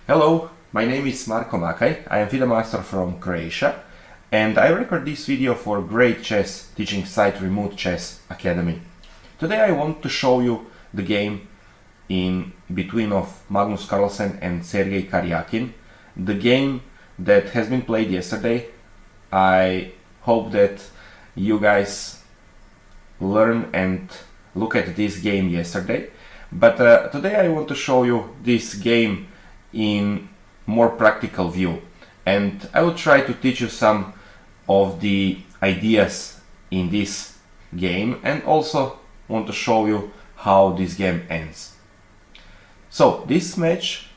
Hello, my name is Marko Makaj, I am FIDE Master from Croatia, and I record this video for Great Chess teaching site Remote Chess Academy. Today I want to show you the game in between of Magnus Carlsen and Sergey Karjakin, the game that has been played yesterday. I hope that you guys learn and look at this game yesterday, but today I want to show you this game in more practical view, and I will try to teach you some of the ideas in this game and also want to show you how this game ends. So this match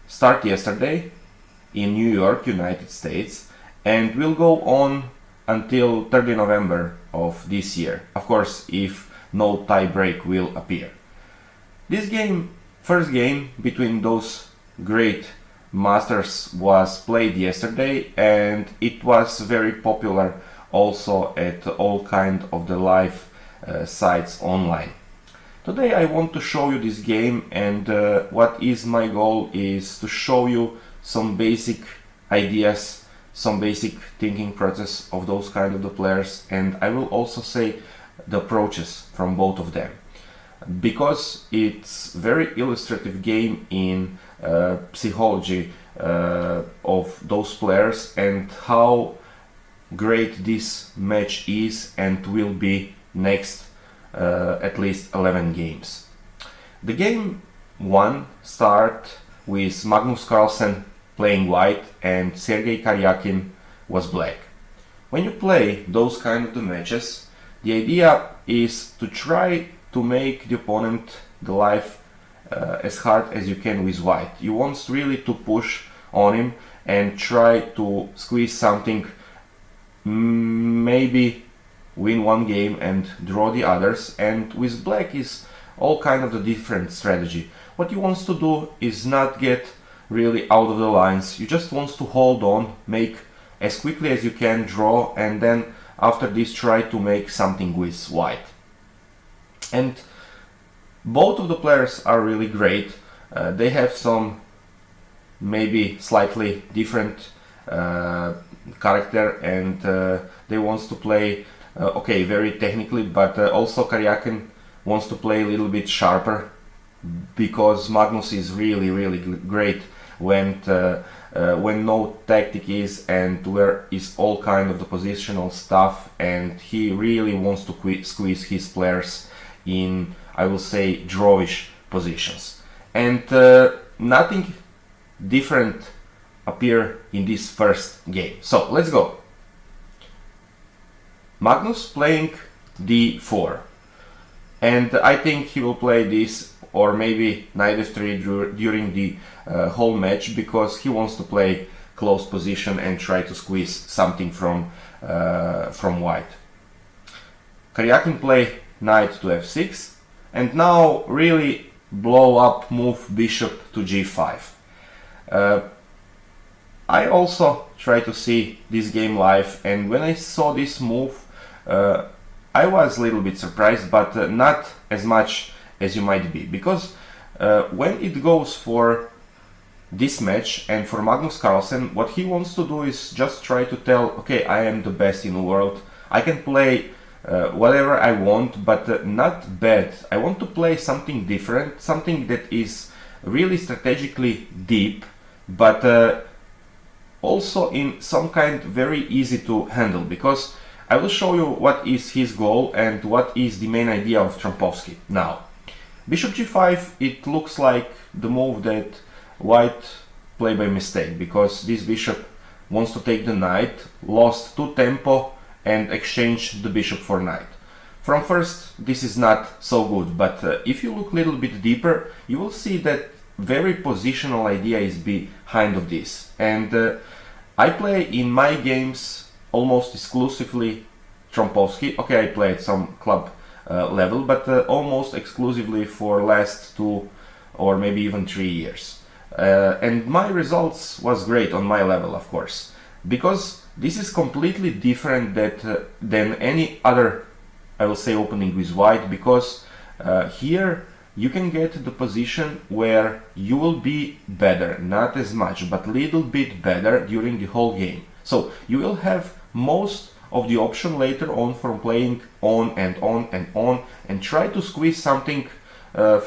started yesterday in New York, United States, and will go on until 30 November of this year, of course if no tie break will appear. This game, first game between those great masters, was played yesterday, and it was very popular also at all kind of the live sites online. Today I want to show you this game, and what is my goal is to show you some basic ideas, some basic thinking process of those kind of the players, and I will also say the approaches from both of them, because it's very illustrative game in psychology of those players and how great this match is and will be next at least 11 games. The game 1 start with Magnus Carlsen playing white and Sergey Karjakin was black. When you play those kind of the matches, the idea is to try to make the opponent the life as hard as you can with white. You want really to push on him and try to squeeze something, maybe win one game and draw the others, and with black is all kind of the different strategy. What you want to do is not get really out of the lines, you just want to hold on, make as quickly as you can draw, and then after this try to make something with white. And both of the players are really great. They have some maybe slightly different character, and they wants to play okay, very technically, but also Karjakin wants to play a little bit sharper, because Magnus is really great when no tactic is and where is all kind of the positional stuff, and he really wants to squeeze his players in, I will say, drawish positions. And nothing different appear in this first game. So let's go. Magnus playing d4, and I think he will play this or maybe knight f3 during the whole match, because he wants to play close position and try to squeeze something from white. Karjakin play knight to f6, and now really blow up move bishop to g5. I also try to see this game live, and when I saw this move I was a little bit surprised, but not as much as you might be, because when it goes for this match and for Magnus Carlsen, what he wants to do is just try to tell, okay, I am the best in the world, I can play whatever I want, but not bad. I want to play something different, something that is really strategically deep, but also in some kind very easy to handle, because I will show you what is his goal and what is the main idea of Trompovsky. Now, bishop g5, it looks like the move that white played by mistake, because this bishop wants to take the knight, lost 2 tempo and exchange the bishop for knight. From first this is not so good, but if you look a little bit deeper, you will see that very positional idea is behind of this. And I play in my games almost exclusively Trompovsky. Okay, I played some club level, but almost exclusively for last 2 or maybe even 3 years. And my results was great on my level, of course, because this is completely different than any other, I will say, opening with white, because here you can get the position where you will be better, not as much, but little bit better during the whole game. So you will have most of the option later on from playing on and on and on, and try to squeeze something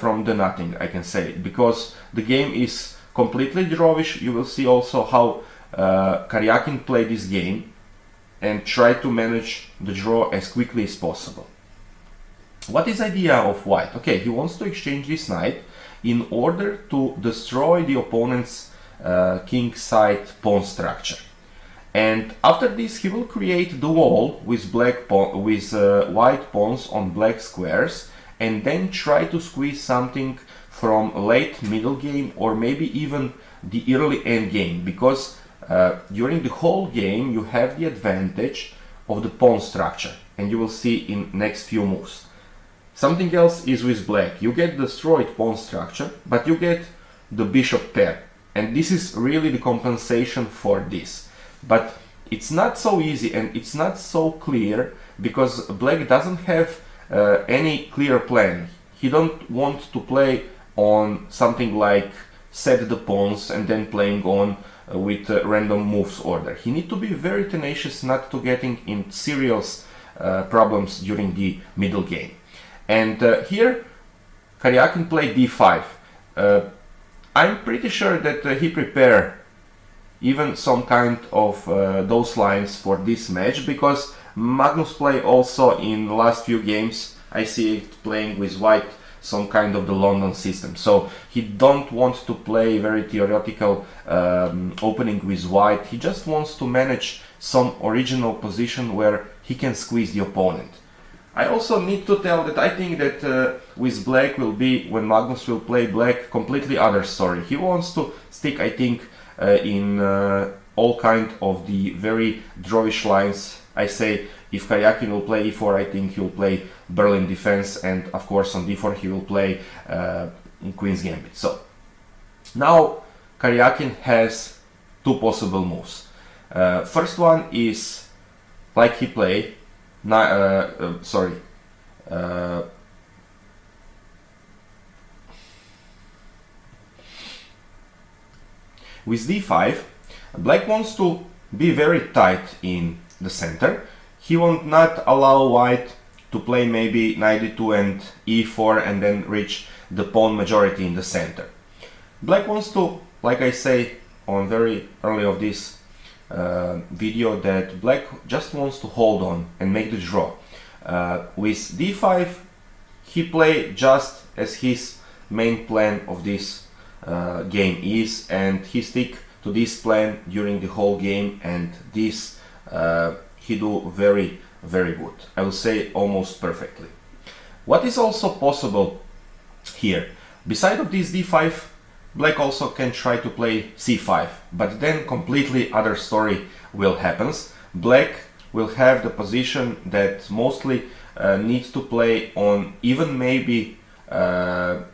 from the nothing, I can say, because the game is completely drawish. You will see also how Karjakin played this game and try to manage the draw as quickly as possible. What is the idea of white? Okay, he wants to exchange this knight in order to destroy the opponent's king side pawn structure. And after this he will create the wall with white pawns on black squares, and then try to squeeze something from late middle game or maybe even the early end game, because during the whole game you have the advantage of the pawn structure, and you will see in next few moves. Something else is with black. You get destroyed pawn structure, but you get the bishop pair, and this is really the compensation for this. But it's not so easy and it's not so clear, because black doesn't have any clear plan. He don't want to play on something like set the pawns and then playing on with random moves order. He need to be very tenacious not to getting in serious problems during the middle game. And here Karjakin played d5. I'm pretty sure that he prepared even some kind of those lines for this match, because Magnus play also in the last few games. I see it playing with white some kind of the London system, so he don't want to play very theoretical opening with white. He just wants to manage some original position where he can squeeze the opponent. I also need to tell that I think that with black will be, when Magnus will play black, completely other story. He wants to stick, I think, in all kind of the very drawish lines. I say if Karjakin will play e4, I think he will play Berlin defense, and of course on d4 he will play Queen's Gambit. So now Karjakin has two possible moves. First one is like he played with d5, black wants to be very tight in the center. He will not allow white to play maybe knight d2 and e4 and then reach the pawn majority in the center. Black wants to, like I say on very early of this video, that black just wants to hold on and make the draw. With d5 he play just as his main plan of this game is, and he stick to this plan during the whole game, and this he do very good. I will say almost perfectly. What is also possible here, beside of this d5, black also can try to play c5, but then completely other story will happen. Black will have the position that mostly needs to play on even maybe the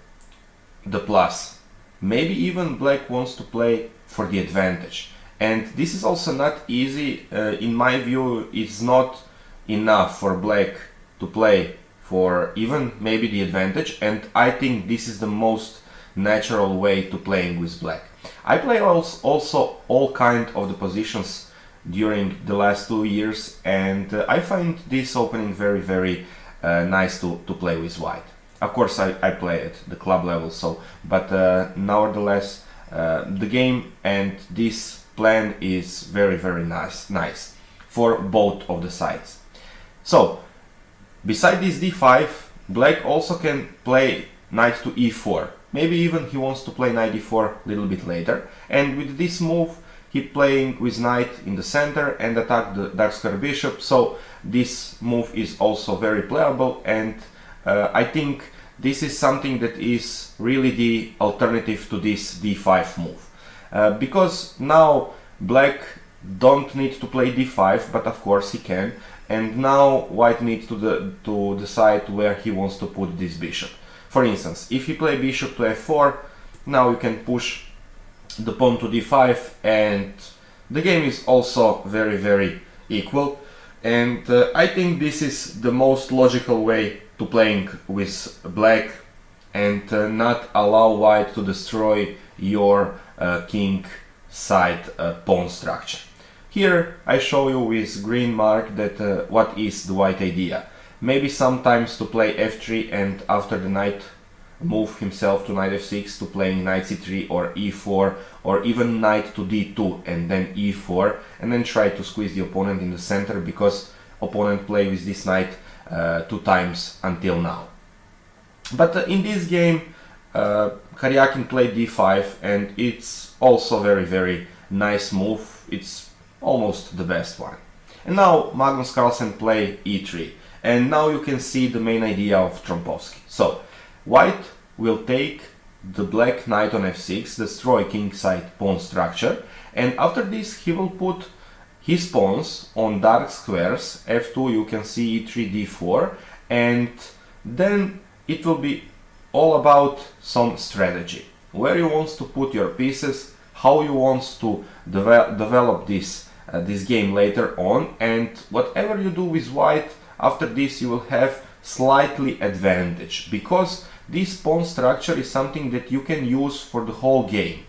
plus. Maybe even black wants to play for the advantage. And this is also not easy. In my view, it's not enough for black to play for even maybe the advantage, and I think this is the most natural way to playing with black. I play also all kind of the positions during the last 2 years, and I find this opening very nice to play with white. Of course I play at the club level, so but nevertheless the game and this plan is very nice for both of the sides. So beside this d5, black also can play knight to e4. Maybe even he wants to play knight d4 a little bit later, and with this move he playing with knight in the center and attack the dark square bishop. So this move is also very playable, and I think this is something that is really the alternative to this d5 move, because now black don't need to play d5, but of course he can, and now white needs to decide where he wants to put this bishop. For instance, if he play bishop to f4, now you can push the pawn to d5, and the game is also very equal. And I think this is the most logical way to playing with black and not allow white to destroy your king side pawn structure. Here I show you with green mark that what is the white idea. Maybe sometimes to play f3 and after the knight move himself to knight f6 to playing knight c3 or e4, or even knight to d2 and then e4, and then try to squeeze the opponent in the center, because opponent play with this knight 2 times until now. But in this game Karjakin played d5, and it's also very nice move. It's almost the best one. And now Magnus Carlsen play e3, and now you can see the main idea of Trompowsky. So white will take the black knight on f6, destroy king side pawn structure, and after this he will put his pawns on dark squares, f2, you can see e3, d4, and then it will be all about some strategy. Where you want to put your pieces, how you want to develop this game later on, and whatever you do with white, after this you will have slightly advantage, because this pawn structure is something that you can use for the whole game,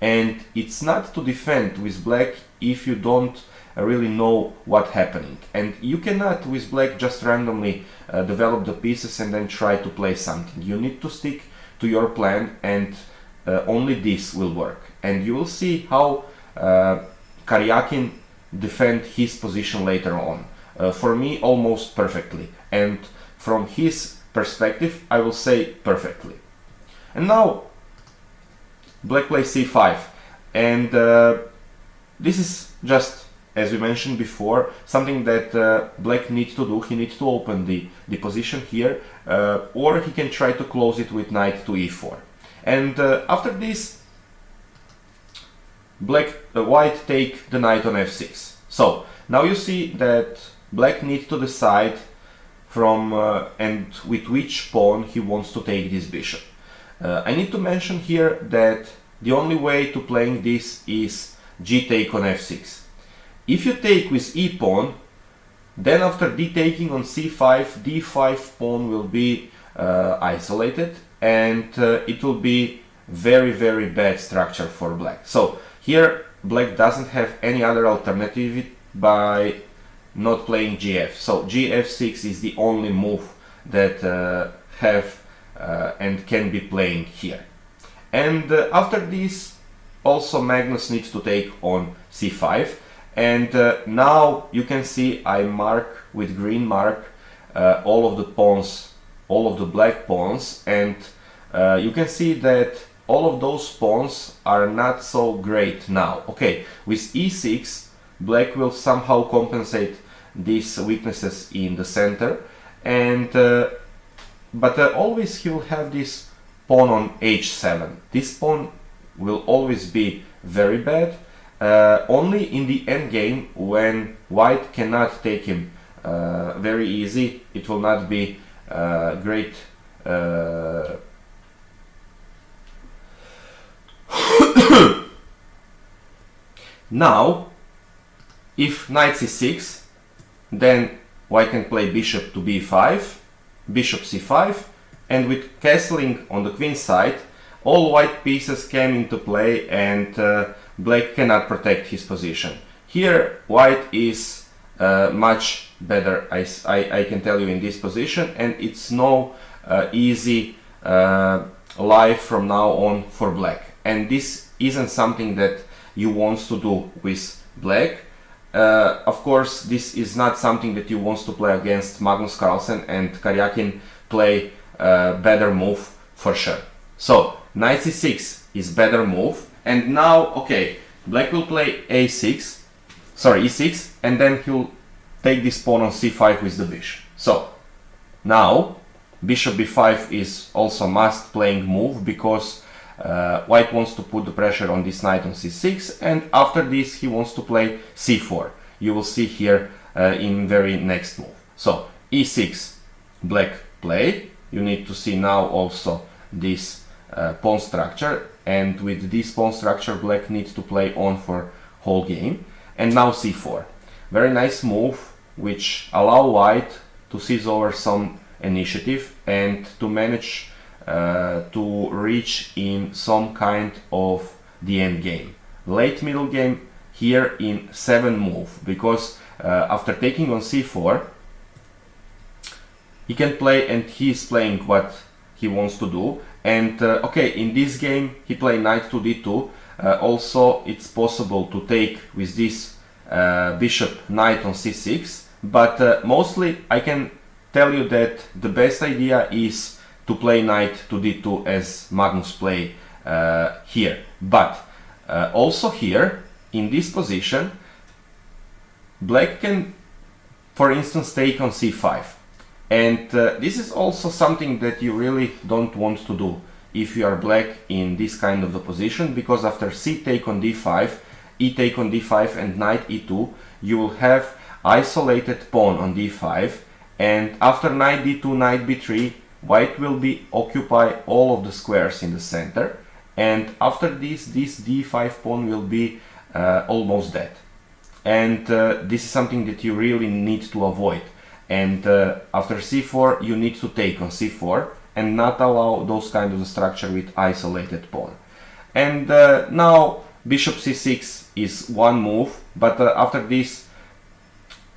and it's not to defend with black if you don't really know what's happening, and you cannot with black just randomly develop the pieces and then try to play something. You need to stick to your plan, and only this will work, and you will see how Karjakin defend his position later on. For me, almost perfectly, and from his perspective, I will say perfectly. And now black plays c5, and this is just, as we mentioned before, something that black needs to do. He needs to open the position here, or he can try to close it with knight to e4. And after this, white take the knight on f6. So now you see that black needs to decide from and with which pawn he wants to take this bishop. I need to mention here that the only way to playing this is g take on f6. If you take with e pawn, then after d taking on c5, d5 pawn will be isolated, and it will be very bad structure for black. So here black doesn't have any other alternative by not playing gf. So gf6 is the only move that have and can be playing here. And after this, also Magnus needs to take on c5, and now you can see I mark with green mark all of the pawns, all of the black pawns, and you can see that all of those pawns are not so great now. Okay, with e6 black will somehow compensate these weaknesses in the center, and but always he will have this pawn on h7. This pawn will always be very bad. Only in the end game, when white cannot take him very easy, it will not be great. Now, if knight c6, then white can play bishop to b5, bishop c5, and with castling on the queen side, all white pieces came into play, and black cannot protect his position. Here white is much better, I can tell you, in this position, and it's no easy life from now on for black. And this isn't something that you want to do with black. Of course, this is not something that you want to play against Magnus Carlsen, and Karjakin play better move for sure. So knight c6 is better move, and now okay, black will play a6, sorry, e6, and then he'll take this pawn on c5 with the bishop. So now bishop b5 is also must playing move, because white wants to put the pressure on this knight on c6, and after this he wants to play c4. You will see here in very next move. So e6 black play. You need to see now also this pawn structure, and with this pawn structure black needs to play on for whole game. And now c4. Very nice move, which allow white to seize over some initiative and to manage to reach in some kind of the end game. Late middle game here in 7 move, because after taking on c4 he can play, and he is playing what he wants to do. And okay, in this game he play knight to d2. Also it's possible to take with this bishop knight on c6, but mostly I can tell you that the best idea is to play knight to d2 as Magnus play here. But also here in this position black can, for instance, take on c5, and this is also something that you really don't want to do if you are black in this kind of the position, because after c take on d5, e take on d5 and knight e2, you will have isolated pawn on d5, and after knight d2, knight b3, white will be occupy all of the squares in the center, and after this d5 pawn will be almost dead. And this is something that you really need to avoid. And after c4 you need to take on c4 and not allow those kind of structure with isolated pawn. And now bishop c6 is one move, but after this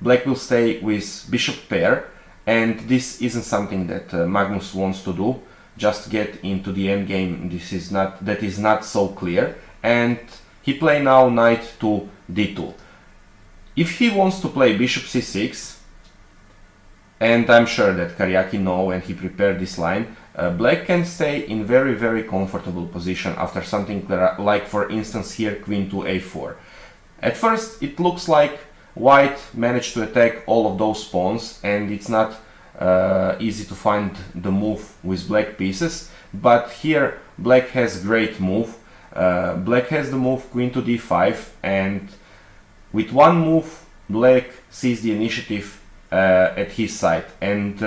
black will stay with bishop pair, and this isn't something that Magnus wants to do. Just get into the endgame. That is not so clear, and he play now knight to d2. If he wants to play bishop c6, and I'm sure that Karjakin know and he prepared this line, black can stay in very comfortable position after something like, for instance, here queen to a4. At first it looks like white managed to attack all of those pawns, and it's not easy to find the move with black pieces, but here black has great move. Black has the move queen to d5, and with one move black sees the initiative at his side, and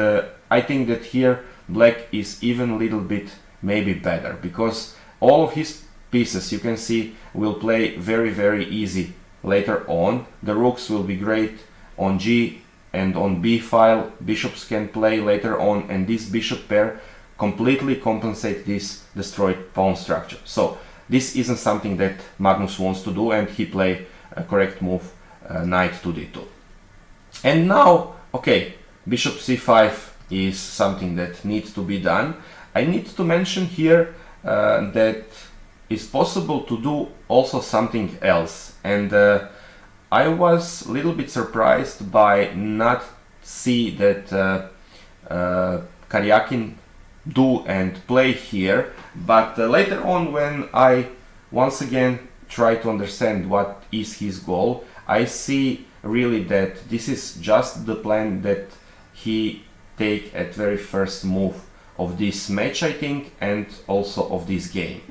I think that here black is even a little bit maybe better, because all of his pieces, you can see, will play very easy later on. The rooks will be great on g and on b file, bishops can play later on, and this bishop pair completely compensate this destroyed pawn structure. So this isn't something that Magnus wants to do, and he play a correct move, knight to d2. And now, okay, bishop c5 is something that needs to be done. I need to mention here that it's possible to do also something else, and I was a little bit surprised by not see that Karjakin do and play here, but later on when I once again try to understand what is his goal, I see really that this is just the plan that he take at very first move of this match, I think, and also of this game.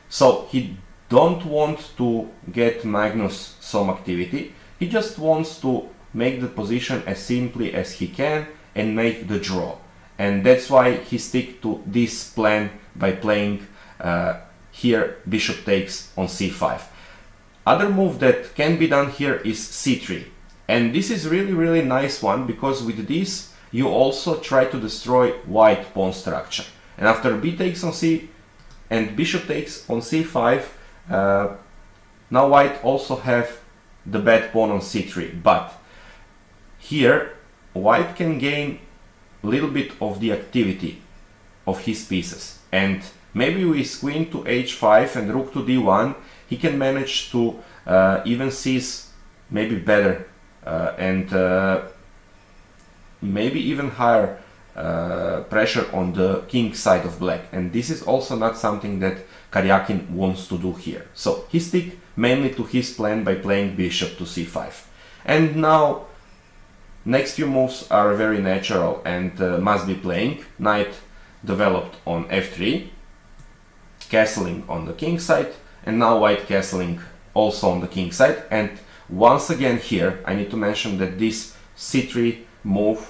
So he don't want to get Magnus some activity, he just wants to make the position as simply as he can and make the draw. And that's why he stick to this plan by playing here bishop takes on c5. Other move that can be done here is c3. And this is really nice one, because with this you also try to destroy white pawn structure. And after b takes on c and bishop takes on c5, now white also have the bad pawn on c3. But here white can gain a little bit of the activity of his pieces, and maybe with queen to h5 and rook to d1 he can manage to even seize maybe better and maybe even higher pressure on the king side of black. And this is also not something that Karjakin wants to do here. So he stick mainly to his plan by playing bishop to c5. And now next few moves are very natural and must be playing. Knight developed on f3, castling on the king side, and now white castling also on the king side. And once again here I need to mention that this c3 move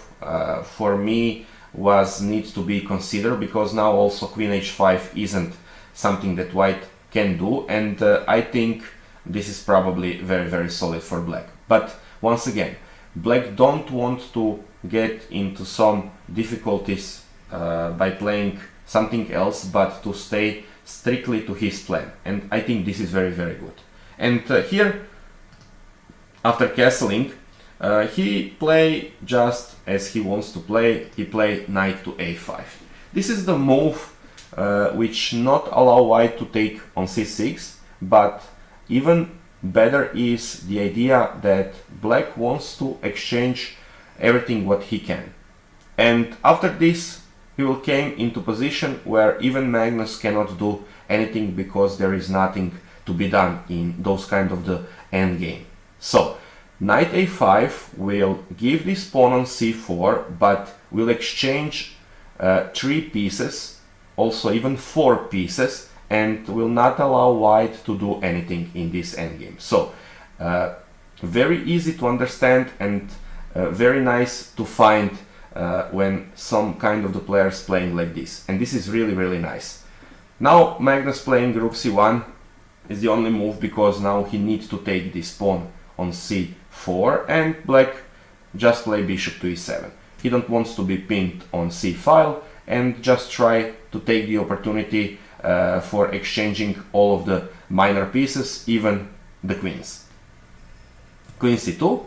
for me needs to be considered, because now also queen h5 isn't something that white can do, and I think this is probably very solid for black. But once again, black don't want to get into some difficulties by playing something else but to stay strictly to his plan, and I think this is very good. And here, after castling, he play just as he wants to play. He play knight to a5. This is the move which not allow white to take on c6, but even better is the idea that black wants to exchange everything what he can. And after this, he will came into position where even Magnus cannot do anything because there is nothing to be done in those kind of the end game. So knight a5 will give this pawn on c4, but will exchange 3 pieces, also even 4 pieces, and will not allow white to do anything in this endgame. So very easy to understand and very nice to find when some kind of the players playing like this, and this is really nice. Now Magnus playing rook c1 is the only move, because now he needs to take this pawn on c4, and black just play bishop to e7. He don't want to be pinned on c file and just try to take the opportunity for exchanging all of the minor pieces, even the queens. Queen c2,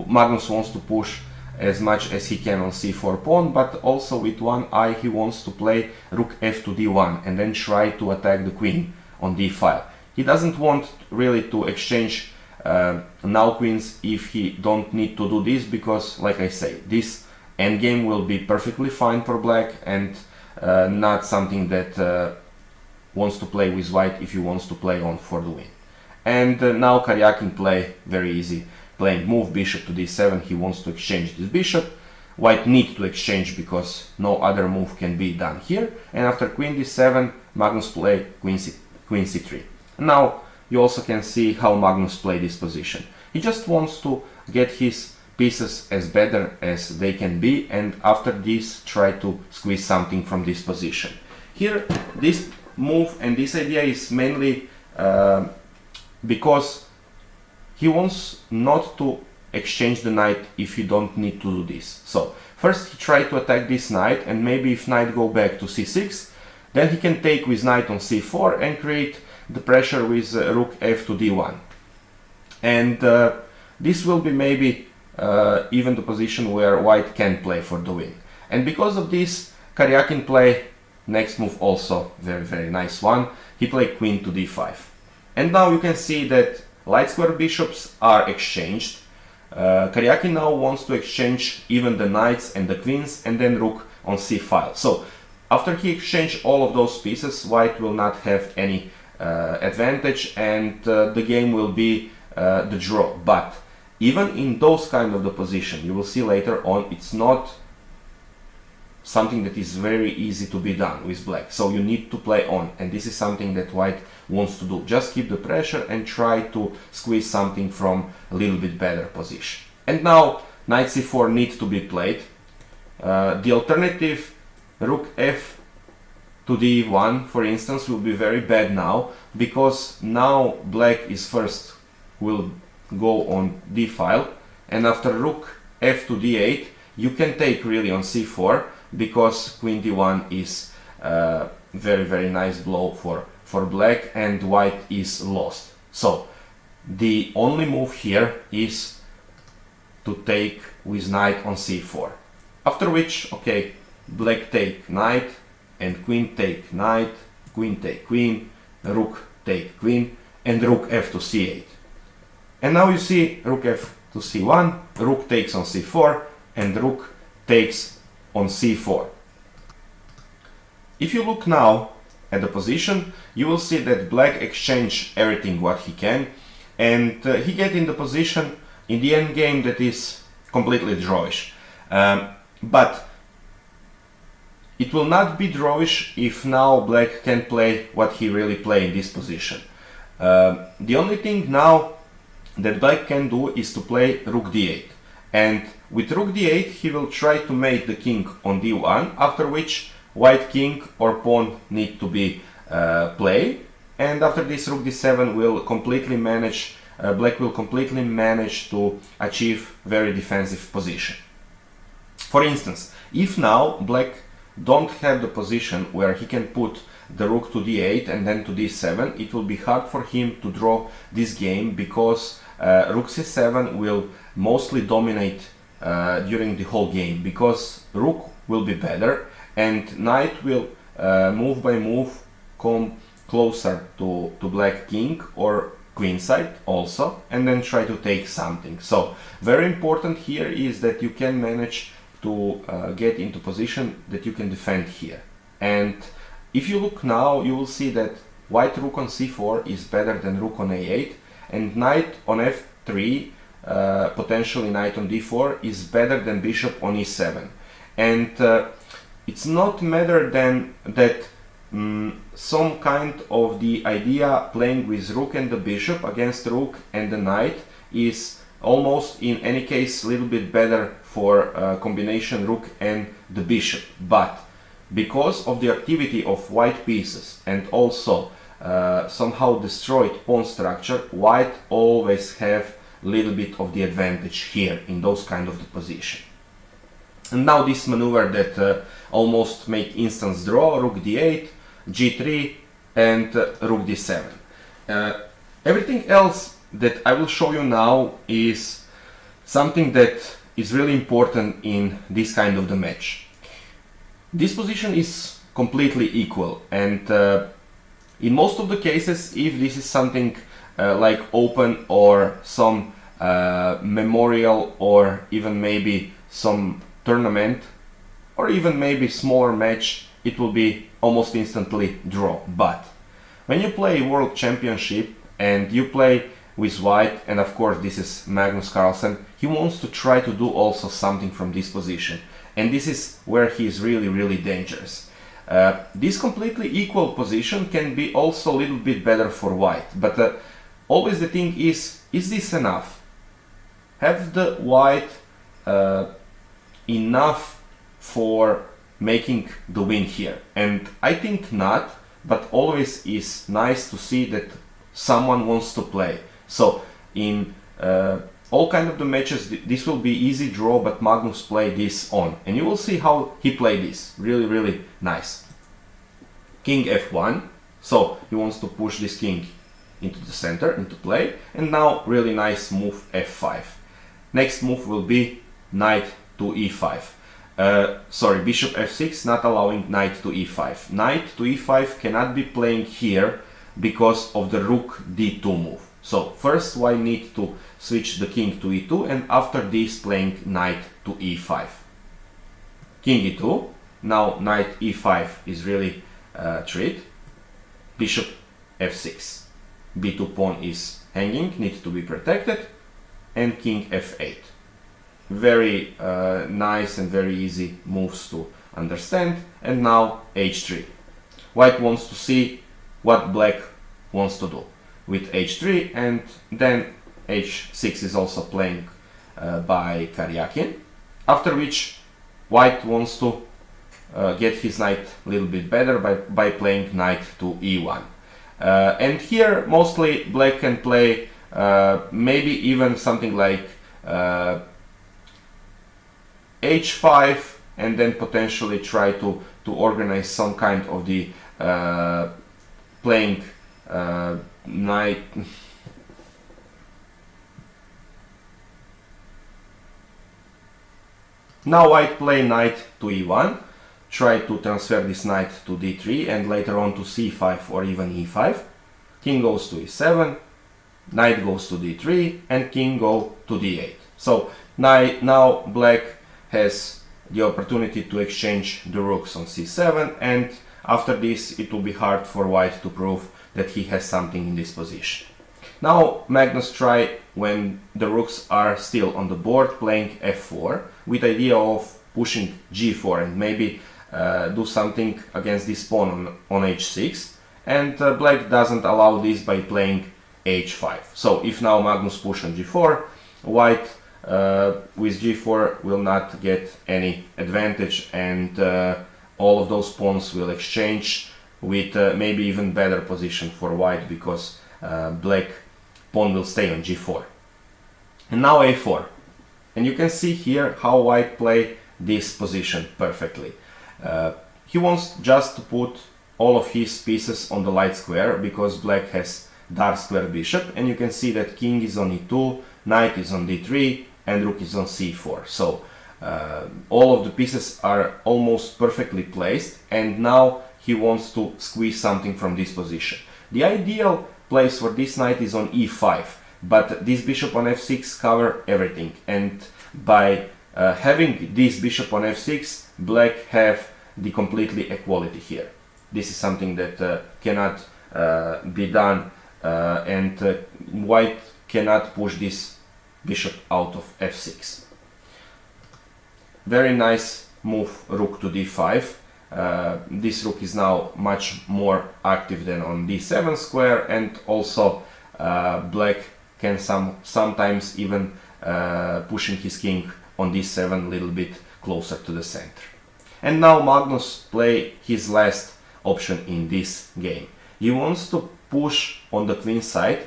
Magnus wants to push as much as he can on c4 pawn, but also with one eye he wants to play rook f to d1 and then try to attack the queen on d file. He doesn't want really to exchange now queens if he don't need to do this, because like I say, this endgame will be perfectly fine for black and not something that wants to play with white if he wants to play on for the win. And now Karjakin play very easy, playing move bishop to d7. He wants to exchange this bishop. White need to exchange because no other move can be done here. And after queen d7, Magnus play queen c3. Now you also can see how Magnus play this position. He just wants to get his pieces as better as they can be, and after this try to squeeze something from this position. Here this move and this idea is mainly because he wants not to exchange the knight if he don't need to do this. So first he try to attack this knight, and maybe if knight go back to c6, then he can take with knight on c4 and create the pressure with rook f to d1. And this will be maybe even the position where white can play for the win. And because of this, Karjakin play next move also very nice one. He play queen to d5. And now you can see that light square bishops are exchanged. Karjakin now wants to exchange even the knights and the queens, and then rook on c file. So after he exchange all of those pieces, white will not have any advantage, and the game will be the draw. But even in those kind of the position, you will see later on, it's not something that is very easy to be done with black. So you need to play on, and this is something that white wants to do. Just keep the pressure and try to squeeze something from a little bit better position. And now knight c4 needs to be played. The alternative rook f to d1, for instance, will be very bad now, because now black is first will go on d file, and after rook f to d8 you can take really on c4, because queen d1 is very nice blow for black, and white is lost. So the only move here is to take with knight on c4, after which, okay, black take knight and queen take knight, queen take queen, rook take queen, and rook f to c8. And now you see rook f to c1, rook takes on c4, and rook takes on c4. If you look now at the position, you will see that black exchange everything what he can, and he get in the position in the end game that is completely drawish. But it will not be drawish if now black can play what he really play in this position. The only thing now that black can do is to play rook d8, and with rook d8 he will try to mate the king on d1, after which white king or pawn need to be played, and after this rook d7 will completely manage, black will completely manage to achieve very defensive position. For instance, if now black don't have the position where he can put the rook to d8 and then to d7, it will be hard for him to draw this game, because rook c7 will mostly dominate during the whole game, because rook will be better and knight will move by move come closer to black king or queen side also, and then try to take something. So very important here is that you can manage to get into position that you can defend here. And if you look now, you will see that white rook on c4 is better than rook on a8, and knight on f3, potentially knight on d4, is better than bishop on e7. And it's not matter than that some kind of the idea playing with rook and the bishop against rook and the knight is almost in any case a little bit better for combination rook and the bishop. But because of the activity of white pieces and also somehow destroyed pawn structure, white always have a little bit of the advantage here in those kind of the position. And now this maneuver that almost make instant draw, rook d8, g3 and rook d7. Everything else that I will show you now is something that is really important in this kind of the match. This position is completely equal, and in most of the cases, if this is something like open or some memorial or even maybe some tournament or even maybe smaller match, it will be almost instantly draw. But when you play World Championship and you play with white, and of course this is Magnus Carlsen, he wants to try to do also something from this position, and this is where he is really dangerous. This completely equal position can be also a little bit better for white, but always the thing is this enough? Have the white enough for making the win here? And I think not, but always is nice to see that someone wants to play. So in all kind of the matches, this will be easy draw, but Magnus play this on, and you will see how he played this. Really nice. King f1, so he wants to push this king into the center, into play, and now really nice move f5. Next move will be knight to e5. Sorry, bishop f6, not allowing knight to e5. Knight to e5 cannot be playing here because of the rook d2 move. So first white need to switch the king to e2, and after this playing knight to e5. King e2, now knight e5 is really treat. Bishop f6, b2 pawn is hanging, needs to be protected, and king f8. Very nice and very easy moves to understand. And now h3. White wants to see what black wants to do with h3, and then h6 is also playing by Karjakin, after which white wants to get his knight a little bit better by playing knight to e1. And here mostly black can play maybe even something like h5, and then potentially try to organize some kind of the playing knight. Now white play knight to e1, try to transfer this knight to d3 and later on to c5 or even e5. King goes to e7, knight goes to d3, and king go to d8. So now black has the opportunity to exchange the rooks on c7, and after this it will be hard for white to prove that he has something in this position. Now Magnus try, when the rooks are still on the board, playing f4 with idea of pushing g4 and maybe do something against this pawn on h6, and black doesn't allow this by playing h5. So if now Magnus push on g4, white with g4 will not get any advantage, and all of those pawns will exchange with maybe even better position for white, because black pawn will stay on g4. And now a4, and you can see here how white play this position perfectly. he wants just to put all of his pieces on the light square because black has dark square bishop, and you can see that king is on e2, knight is on d3, and rook is on c4. So all of the pieces are almost perfectly placed, and now he wants to squeeze something from this position. The ideal place for this knight is on e5, but this bishop on f6 cover everything, and by having this bishop on f6, black have the completely equality here. This is something that cannot be done, and white cannot push this bishop out of f6. Very nice move, rook to d5. This rook is now much more active than on d7 square, and also black can sometimes even pushing his king on d7 a little bit closer to the center. And now Magnus play his last option in this game. He wants to push on the queen side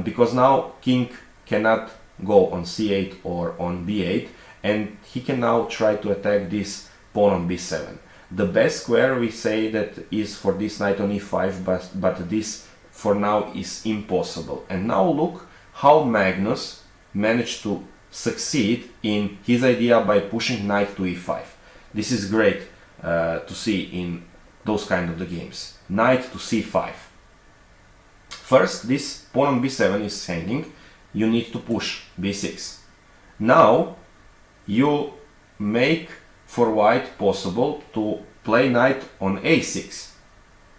because now king cannot go on c8 or on b8, and he can now try to attack this pawn on b7. The best square we say that is for this knight on e5, but this for now is impossible. And now look how Magnus managed to succeed in his idea by pushing knight to e5. This is great to see in those kind of the games. Knight to c5. First, this pawn on b7 is hanging. You need to push b6. Now you make for white possible to play knight on a6.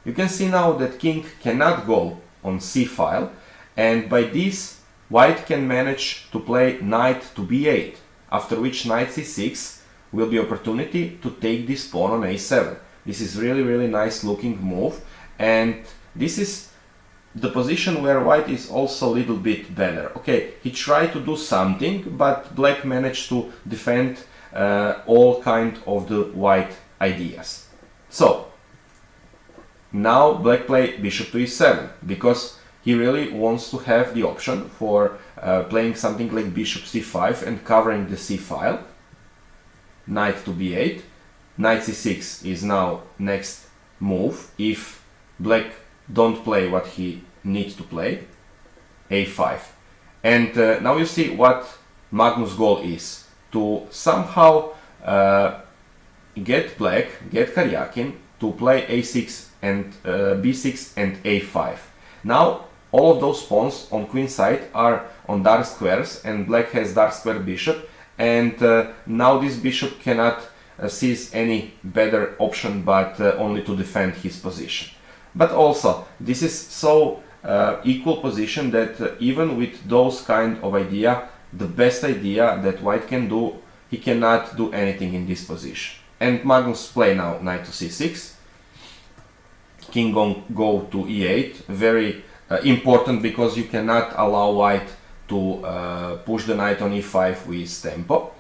You can see now that king cannot go on c file, and by this white can manage to play knight to b8, after which knight c6 will be opportunity to take this pawn on a7. This is really nice looking move, and this is the position where white is also a little bit better. Okay, he tried to do something, but black managed to defend all kind of the white ideas. So now black play bishop to e7 because he really wants to have the option for playing something like bishop c5 and covering the c file. Knight to b8. Knight c6 is now next move if black don't play what he needs to play. a5. And now you see what Magnus' goal is: to somehow get Karjakin to play a6 and b6 and a5. Now all of those pawns on queen side are on dark squares, and black has dark square bishop, and now this bishop cannot seize any better option but only to defend his position. But also this is so equal position that even with those kind of idea, the best idea that white can do, he cannot do anything in this position. And Magnus play now knight to c6, king go to e8, very important because you cannot allow white to push the knight on e5 with tempo.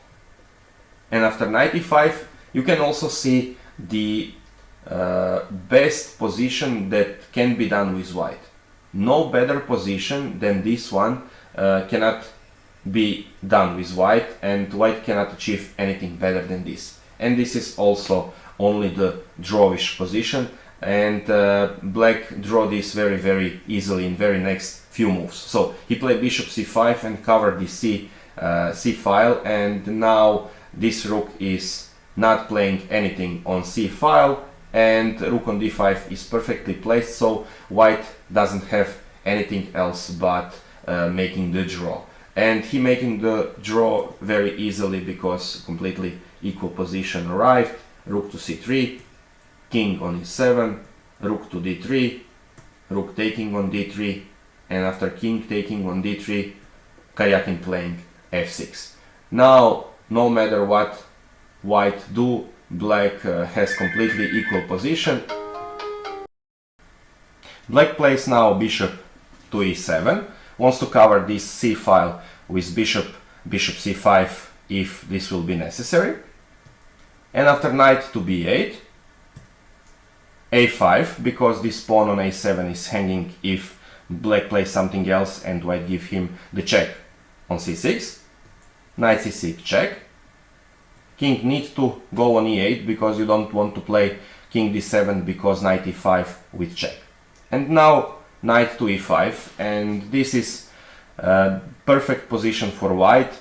And after knight e5 you can also see the best position that can be done with white. No better position than this one cannot be done with white, and white cannot achieve anything better than this. And this is also only the drawish position, and black draw this very easily in very next few moves. So he played bishop c5 and covered the c file, and now this rook is not playing anything on c file, and rook on d5 is perfectly placed, so white doesn't have anything else but making the draw. And he making the draw very easily because completely equal position arrived. Rook to c3, king on e7, rook to d3, rook taking on d3, and after king taking on d3, Karjakin playing f6. Now, no matter what white do, black has completely equal position. Black plays now bishop to e7, wants to cover this c file with bishop c5 if this will be necessary. And after knight to b8, a5, because this pawn on a7 is hanging if black plays something else and white give him the check on c6, knight c6 check. King needs to go on e8 because you don't want to play king d7 because knight e5 with check. And now knight to e5, and this is perfect position for white,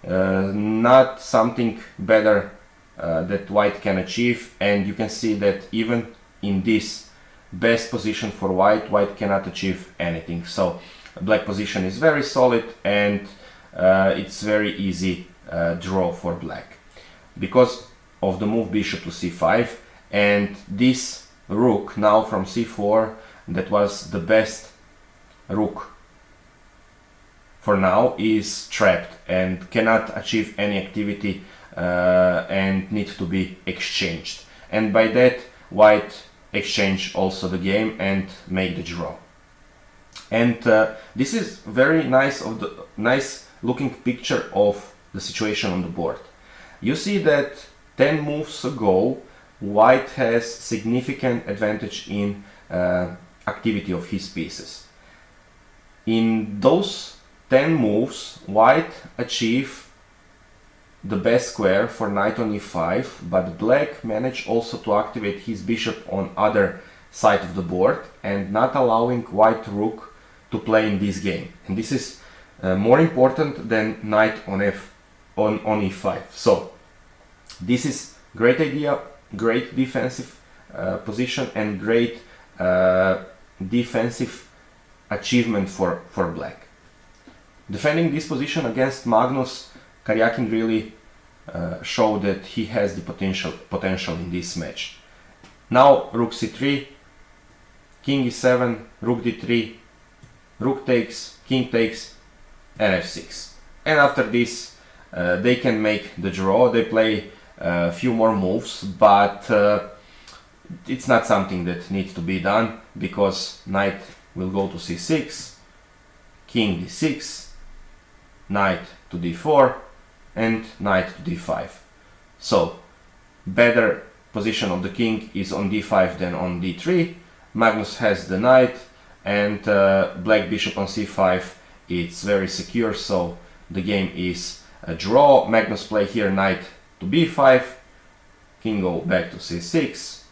not something better that white can achieve, and you can see that even in this best position for white, white cannot achieve anything. So black position is very solid, and it's very easy draw for black because of the move bishop to c5, and this rook now from c4, that was the best rook for now, is trapped and cannot achieve any activity and need to be exchanged, and by that white exchange also the game and make the draw. And this is very nice looking picture of the situation on the board. You see that 10 moves ago white has significant advantage in activity of his pieces. In those 10 moves white achieved the best square for knight on e5, but black managed also to activate his bishop on other side of the board and not allowing white rook to play in this game. And this is more important than knight on e5. So this is great idea, great defensive position, and great defensive achievement for black. Defending this position against Magnus, Karjakin really showed that he has the potential in this match. Now rook c3, king e7, rook d3, rook takes, king takes, and f6. And after this they can make the draw. They play a few more moves, but it's not something that needs to be done because knight will go to c6, king d6, knight to d4, and knight to d5. So better position of the king is on d5 than on d3. Magnus has the knight, and black bishop on c5, it's very secure, so the game is a draw. Magnus play here knight to b5, king go back to c6,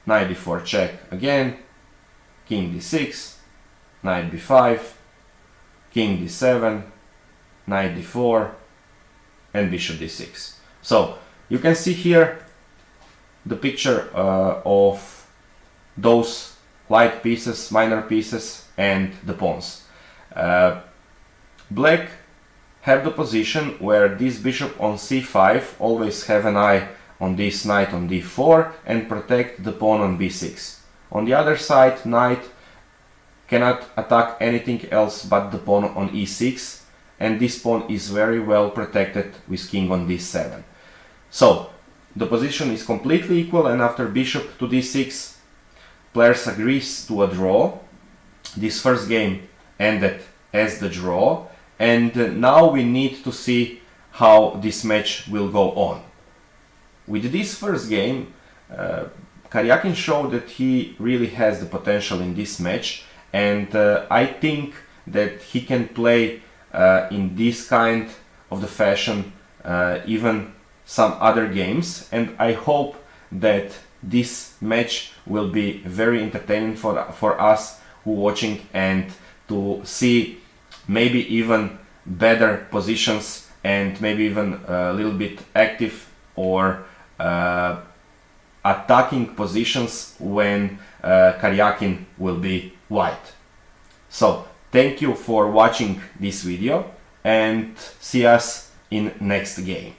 knight d4 check again, king d6, knight b5, king d7, knight d4, and bishop d6. So you can see here the picture of those light pieces, minor pieces, and the pawns. Black have the position where this bishop on c5 always have an eye on this knight on d4 and protect the pawn on b6. On the other side, knight cannot attack anything else but the pawn on e6, and this pawn is very well protected with king on d7. So the position is completely equal, and after bishop to d6, players agrees to a draw. This first game ended as the draw, and now we need to see how this match will go on. With this first game, Karjakin showed that he really has the potential in this match, and I think that he can play in this kind of the fashion even some other games, and I hope that this match will be very entertaining for us who watching, and to see maybe even better positions and maybe even a little bit active or attacking positions when Karjakin will be white. So thank you for watching this video, and see us in next game.